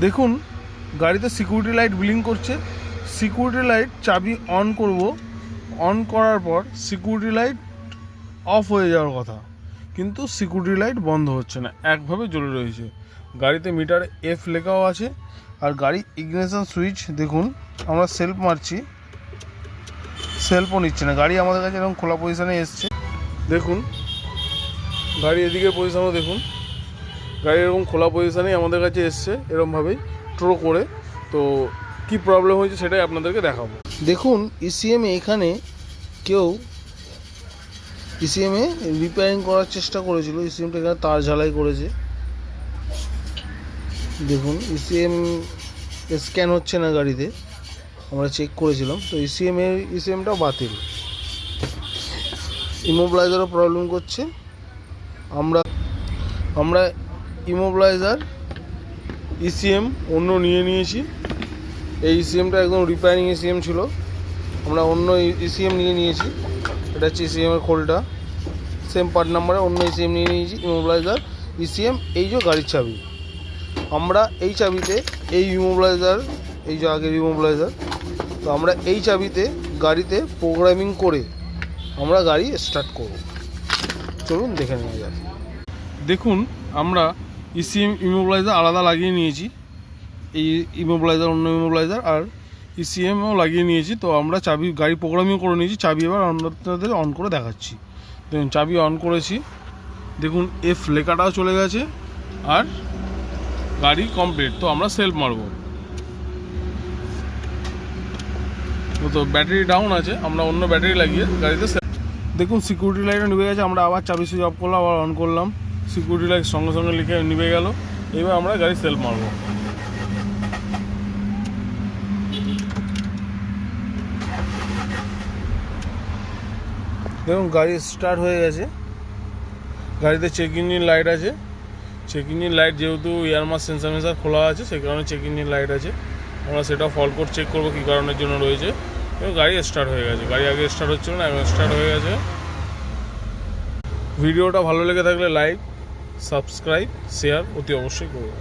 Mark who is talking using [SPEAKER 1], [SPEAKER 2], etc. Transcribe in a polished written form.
[SPEAKER 1] দেখুন গাড়িতে security light blink করছে। সিকিউরিটি লাইট চাবি অন করব, অন করার পর সিকিউরিটি লাইট অফ হয়ে যাওয়ার কথা, কিন্তু সিকিউরিটি লাইট বন্ধ হচ্ছে না, একভাবে জ্বলে রয়েছে। গাড়িতে মিটার এফ লেখাও আছে। আর গাড়ি ইগনিশন সুইচ দেখুন, আমরা সেলফ মারছি, সেলফও নিচ্ছে না। গাড়ি আমাদের কাছে এরকম খোলা পজিশানে এসছে। দেখুন গাড়ি এদিকে পজিশানও দেখুন, গাড়ি এরকম খোলা পজিশানেই আমাদের কাছে এসছে, এরকমভাবেই ট্রো করে। তো কি প্রবলেম হয়েছে সেটাই আপনাদেরকে দেখাবো। দেখুন ইসিএমে এখানে কেউ ইসিএমে রিপেয়ারিং করার চেষ্টা করেছিল। ইসিএমটা এখানে তার ঝালাই করেছে। দেখুন ইসিএম স্ক্যান হচ্ছে না গাড়িতে, আমরা চেক করেছিলাম। তো ইসিএমটাও বাতিল। ইমোবিলাইজারও প্রবলেম করছে। আমরা ইমোবিলাইজার ইসিএম অন্য নিয়ে নিয়েছি। এই ইসিএমটা একদম রিপেয়ারিং ইসিএম ছিল, আমরা অন্য ইসিএম নিয়ে নিয়েছি। এটা হচ্ছে ইসিএমের খোলটা, সেম পার্ট নাম্বারে অন্য ইসিএম নিয়ে নিয়েছি। ইমোবিলাইজার ইসিএম, এই যে গাড়ির চাবি, আমরা এই চাবিতে এই ইমোবিলাইজার, এই যে আগের ইমোবিলাইজার, তো আমরা এই চাবিতে গাড়িতে প্রোগ্রামিং করে আমরা গাড়ি স্টার্ট করব। চলুন দেখে নেওয়া যাক। দেখুন আমরা ইসিএম ইমোবিলাইজার আলাদা লাগিয়ে নিয়েছি। এই ইমোবিলাইজার অন্য ইমোবিলাইজার আর ইসিএমও লাগিয়ে নিয়েছি। তো আমরা চাবি গাড়ি প্রোগ্রামিং করে নিয়েছি। চাবি এবার আপনাদের অন করে দেখাচ্ছি। দেখুন চাবি অন করেছি, দেখুন এফ লেখাটাও চলে গেছে আর গাড়ি কমপ্লিট। তো আমরা সেলফ মারব। তো ব্যাটারি ডাউন আছে, আমরা অন্য ব্যাটারি লাগিয়ে গাড়িতে দেখুন সিকিউরিটি লাইটও নিভে গেছে। আমরা আবার চাবি সুইচ অফ করলাম, আবার অন করলাম, সিকিউরিটি লাইট সঙ্গে সঙ্গে লিখে নিভে গেল। এবার আমরা গাড়ি সেলফ মারব। দেখুন গাড়ি স্টার্ট হয়ে গেছে। গাড়িতে চেক ইঞ্জিন লাইট আছে। চেক ইঞ্জিন লাইট যেহেতু এয়ারমাস সেন্সার খোলা আছে, সেই কারণে চেক ইঞ্জিন লাইট আছে। আমরা সেটা ফল্ট কোড চেক করবো কী কারণের জন্য রয়েছে। এবং গাড়ি স্টার্ট হয়ে গেছে। গাড়ি আগে স্টার্ট হচ্ছিল না, এখন স্টার্ট হয়ে গেছে। ভিডিওটা ভালো লেগে থাকলে লাইক, সাবস্ক্রাইব, শেয়ার অতি অবশ্যই করবেন।